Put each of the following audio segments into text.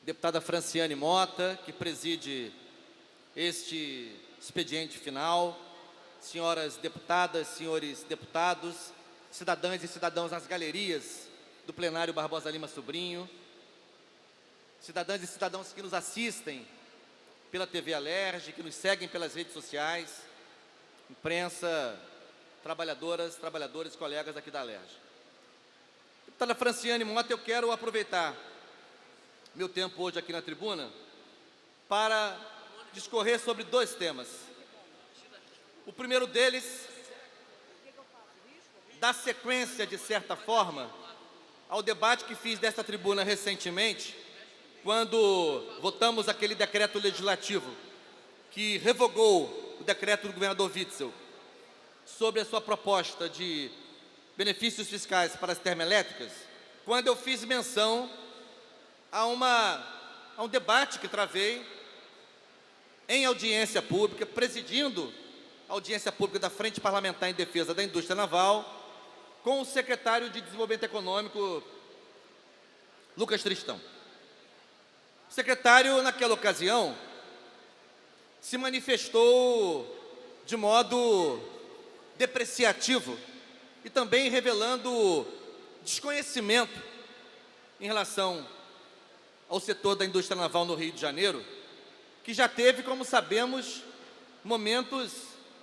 deputada Franciane Mota, que preside este expediente final, senhoras deputadas, senhores deputados, cidadãs e cidadãos nas galerias do plenário Barbosa Lima Sobrinho, cidadãs e cidadãos que nos assistem pela TV Alerj, que nos seguem pelas redes sociais, imprensa, trabalhadoras, trabalhadores, colegas aqui da Alerj. Deputada Franciane Mota, eu quero aproveitar meu tempo hoje aqui na tribuna para discorrer sobre dois temas. O primeiro deles, dá sequência, de certa forma, ao debate que fiz desta tribuna recentemente, quando votamos aquele decreto legislativo que revogou o decreto do governador Witzel sobre a sua proposta de benefícios fiscais para as termoelétricas, quando eu fiz menção a um debate que travei em audiência pública, presidindo a audiência pública da Frente Parlamentar em Defesa da Indústria Naval, com o secretário de Desenvolvimento Econômico, Lucas Tristão. O secretário, naquela ocasião, se manifestou de modo depreciativo e também revelando desconhecimento em relação ao setor da indústria naval no Rio de Janeiro, que já teve, como sabemos, momentos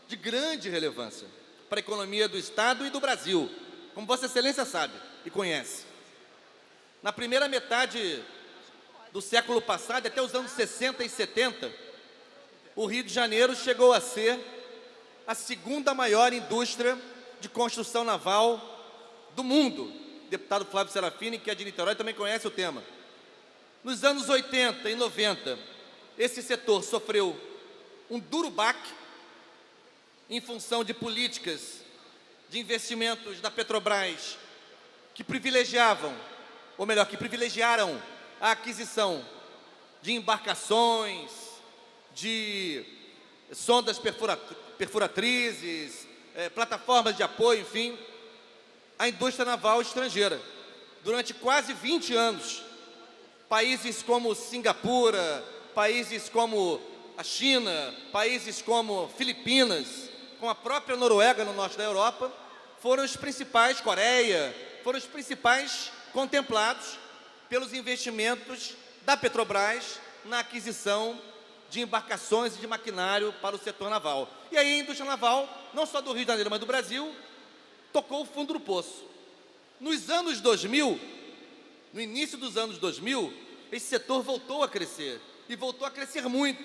de grande relevância para a economia do Estado e do Brasil, como Vossa Excelência sabe e conhece. Na primeira metade do século passado, até os anos 60 e 70, o Rio de Janeiro chegou a ser a segunda maior indústria de construção naval do mundo. O deputado Flávio Serafini, que é de Niterói, também conhece o tema. Nos anos 80 e 90, esse setor sofreu um duro baque em função de políticas de investimentos da Petrobras que privilegiaram a aquisição de embarcações, de sondas perfuratrizes, plataformas de apoio, enfim, à indústria naval estrangeira. Durante quase 20 anos, países como Singapura, países como a China, países como Filipinas, com a própria Noruega no norte da Europa, foram os principais, Coreia, foram os principais contemplados pelos investimentos da Petrobras na aquisição de embarcações e de maquinário para o setor naval. E aí a indústria naval, não só do Rio de Janeiro, mas do Brasil, tocou o fundo do poço. Nos anos 2000, no início dos anos 2000, esse setor voltou a crescer, e voltou a crescer muito,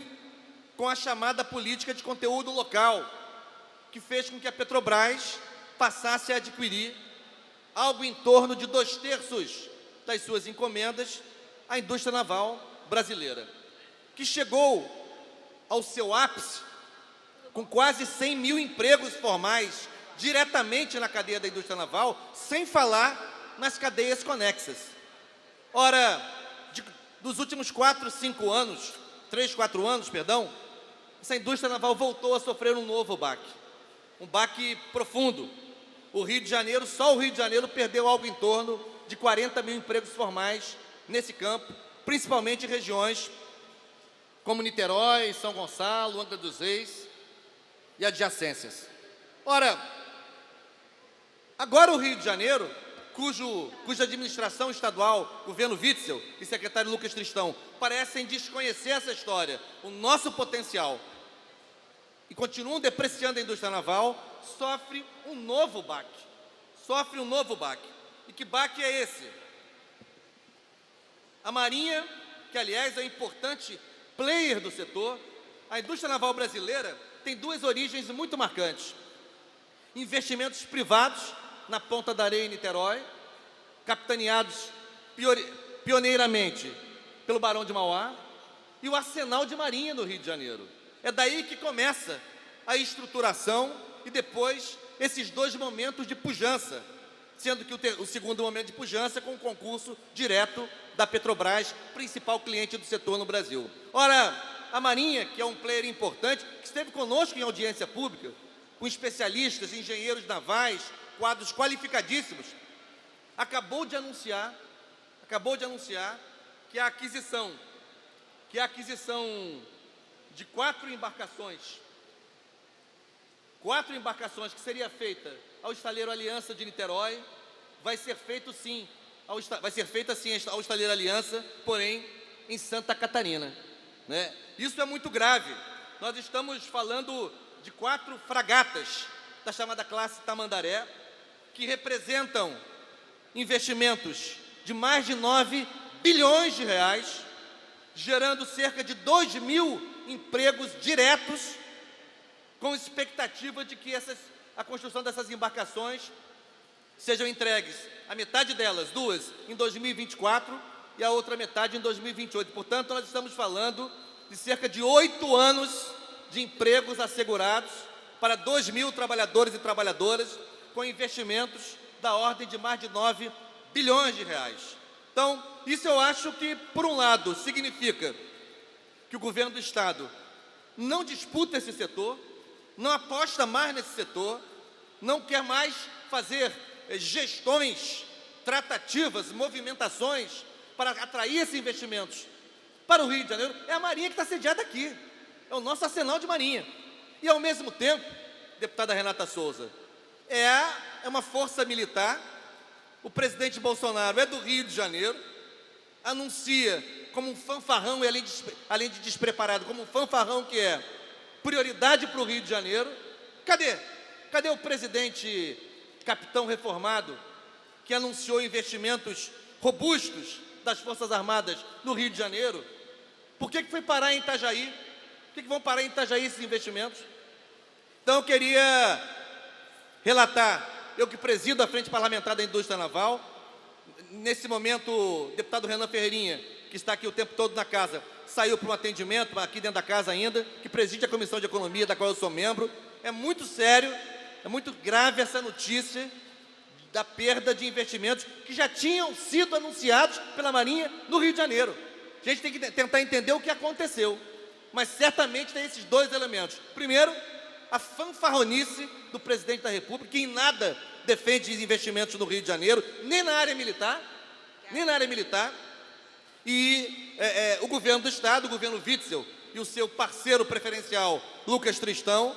com a chamada política de conteúdo local, que fez com que a Petrobras passasse a adquirir algo em torno de 2/3 das suas encomendas à indústria naval brasileira, que chegou ao seu ápice com quase 100 mil empregos formais diretamente na cadeia da indústria naval, sem falar nas cadeias conexas. Ora, dos últimos 4 anos, essa indústria naval voltou a sofrer um novo baque, um baque profundo. O Rio de Janeiro, só o Rio de Janeiro perdeu algo em torno de 40 mil empregos formais nesse campo, principalmente em regiões como Niterói, São Gonçalo, Angra dos Reis e adjacências. Ora, agora o Rio de Janeiro, cuja administração estadual, governo Witzel e secretário Lucas Tristão, parecem desconhecer essa história, o nosso potencial, e continuam depreciando a indústria naval, sofre um novo baque. E que baque é esse? A Marinha, que aliás é um importante player do setor, a indústria naval brasileira tem duas origens muito marcantes: investimentos privados na Ponta da Areia em Niterói, capitaneados pioneiramente pelo Barão de Mauá, e o Arsenal de Marinha no Rio de Janeiro. É daí que começa a estruturação e depois esses dois momentos de pujança, sendo que o segundo momento de pujança com o concurso direto da Petrobras, principal cliente do setor no Brasil. Ora, a Marinha, que é um player importante, que esteve conosco em audiência pública, com especialistas, engenheiros navais, quadros qualificadíssimos, acabou de anunciar que a aquisição que a aquisição de 4 embarcações que seria feita ao estaleiro Aliança de Niterói, vai ser feita sim ao estaleiro Aliança, porém em Santa Catarina, né? Isso é muito grave. Nós estamos falando de 4 fragatas da chamada classe Tamandaré, que representam investimentos de mais de 9 bilhões de reais, gerando cerca de 2.000 empregos diretos, com expectativa de que a construção dessas embarcações sejam entregues, a metade delas, 2, em 2024 e a outra metade em 2028. Portanto, nós estamos falando de cerca de 8 anos de empregos assegurados para 2.000 trabalhadores e trabalhadoras, com investimentos da ordem de mais de 9 bilhões de reais. Então, isso eu acho que, por um lado, significa que o governo do Estado não disputa esse setor, não aposta mais nesse setor, não quer mais fazer gestões, tratativas, movimentações para atrair esses investimentos para o Rio de Janeiro. É a Marinha que está sediada aqui, é o nosso arsenal de Marinha. E, ao mesmo tempo, deputada Renata Souza, é uma força militar. O presidente Bolsonaro é do Rio de Janeiro, anuncia como um fanfarrão, e além de despreparado, como um fanfarrão que é, prioridade para o Rio de Janeiro. Cadê o presidente capitão reformado, que anunciou investimentos robustos das Forças Armadas no Rio de Janeiro? Por que foi parar em Itajaí? Por que vão parar em Itajaí esses investimentos? Então, eu queria relatar, eu que presido a Frente Parlamentar da Indústria Naval, nesse momento, o deputado Renan Ferreirinha, que está aqui o tempo todo na casa, saiu para um atendimento, aqui dentro da casa ainda, que preside a Comissão de Economia, da qual eu sou membro. É muito sério, é muito grave essa notícia da perda de investimentos que já tinham sido anunciados pela Marinha no Rio de Janeiro. A gente tem que tentar entender o que aconteceu, mas certamente tem esses 2 elementos. Primeiro, a fanfarronice do presidente da República, que em nada defende investimentos no Rio de Janeiro, nem na área militar, e o governo do Estado, o governo Witzel, e o seu parceiro preferencial, Lucas Tristão,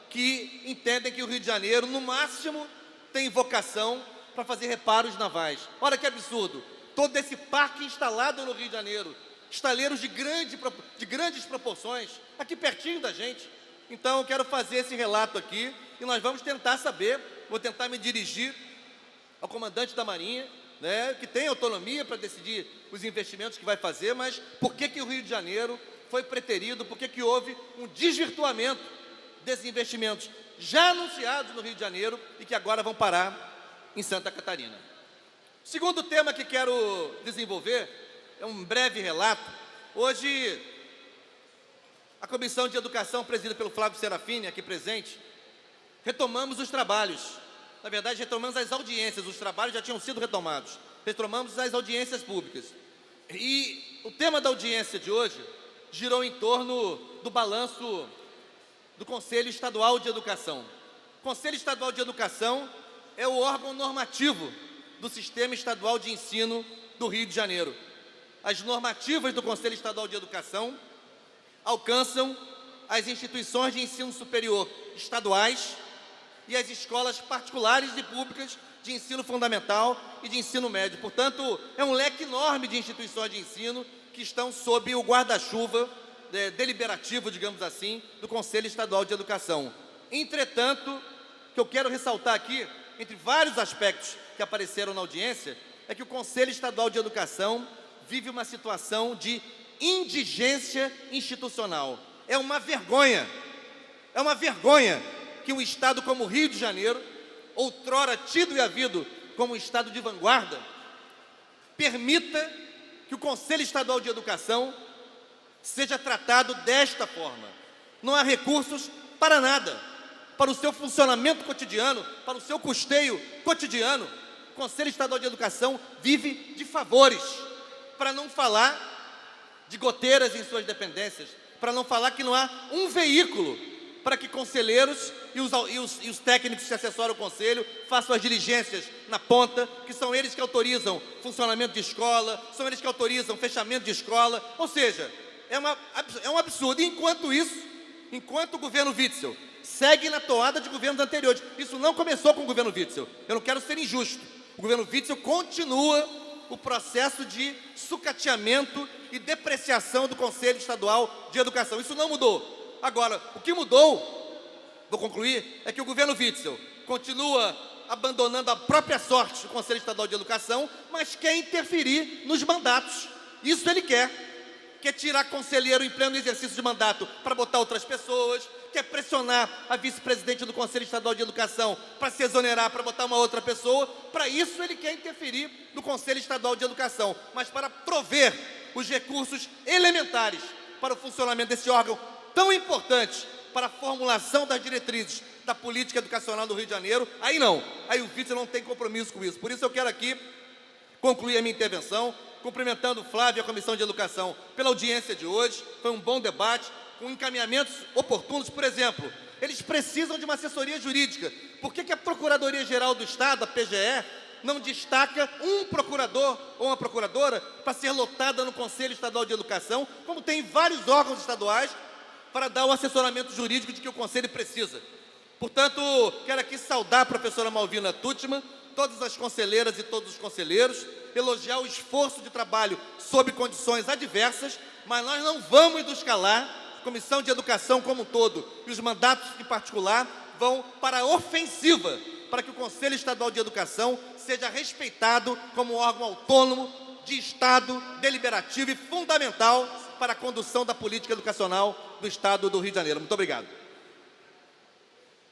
que entendem que o Rio de Janeiro, no máximo, tem vocação para fazer reparos navais. Olha que absurdo, todo esse parque instalado no Rio de Janeiro, estaleiros de grandes proporções, aqui pertinho da gente. Então, eu quero fazer esse relato aqui, e nós vamos tentar saber, vou tentar me dirigir ao comandante da Marinha, né, que tem autonomia para decidir os investimentos que vai fazer, mas por que o Rio de Janeiro foi preterido, por que houve um desvirtuamento desses investimentos já anunciados no Rio de Janeiro e que agora vão parar em Santa Catarina. O segundo tema que quero desenvolver é um breve relato. Hoje, a Comissão de Educação, presidida pelo Flávio Serafini, aqui presente, retomamos os trabalhos. Na verdade, retomamos as audiências, os trabalhos já tinham sido retomados. Retomamos as audiências públicas. E o tema da audiência de hoje girou em torno do balanço do Conselho Estadual de Educação. O Conselho Estadual de Educação é o órgão normativo do Sistema Estadual de Ensino do Rio de Janeiro. As normativas do Conselho Estadual de Educação alcançam as instituições de ensino superior estaduais e as escolas particulares e públicas de ensino fundamental e de ensino médio. Portanto, é um leque enorme de instituições de ensino que estão sob o guarda-chuva deliberativo, digamos assim, do Conselho Estadual de Educação. Entretanto, o que eu quero ressaltar aqui, entre vários aspectos que apareceram na audiência, é que o Conselho Estadual de Educação vive uma situação de indigência institucional. É uma vergonha que um estado como o Rio de Janeiro, outrora tido e havido como um estado de vanguarda, permita que o Conselho Estadual de Educação seja tratado desta forma. Não há recursos para nada, para o seu funcionamento cotidiano, para o seu custeio cotidiano. O Conselho Estadual de Educação vive de favores, para não falar de goteiras em suas dependências, para não falar que não há um veículo para que conselheiros e os técnicos que assessoram o Conselho façam as diligências na ponta, que são eles que autorizam funcionamento de escola, são eles que autorizam fechamento de escola. Ou seja, É um absurdo. Enquanto isso, enquanto o governo Witzel segue na toada de governos anteriores, isso não começou com o governo Witzel. Eu não quero ser injusto. O governo Witzel continua o processo de sucateamento e depreciação do Conselho Estadual de Educação. Isso não mudou. Agora, o que mudou, vou concluir, é que o governo Witzel continua abandonando a própria sorte do Conselho Estadual de Educação, mas quer interferir nos mandatos. Isso ele quer. Quer tirar conselheiro em pleno exercício de mandato para botar outras pessoas, quer pressionar a vice-presidente do Conselho Estadual de Educação para se exonerar, para botar uma outra pessoa. Para isso ele quer interferir no Conselho Estadual de Educação, mas para prover os recursos elementares para o funcionamento desse órgão tão importante para a formulação das diretrizes da política educacional do Rio de Janeiro, aí não. Aí o Witzel não tem compromisso com isso. Por isso eu quero aqui concluir a minha intervenção, cumprimentando o Flávio e a Comissão de Educação pela audiência de hoje. Foi um bom debate, com encaminhamentos oportunos. Por exemplo, eles precisam de uma assessoria jurídica. Por que a Procuradoria-Geral do Estado, a PGE, não destaca um procurador ou uma procuradora para ser lotada no Conselho Estadual de Educação, como tem vários órgãos estaduais, para dar o assessoramento jurídico de que o Conselho precisa? Portanto, quero aqui saudar a professora Malvina Tuttmann, todas as conselheiras e todos os conselheiros, elogiar o esforço de trabalho sob condições adversas, mas nós não vamos nos calar. A Comissão de Educação como um todo e os mandatos em particular vão para a ofensiva, para que o Conselho Estadual de Educação seja respeitado como um órgão autônomo, de Estado, deliberativo e fundamental para a condução da política educacional do Estado do Rio de Janeiro. Muito obrigado.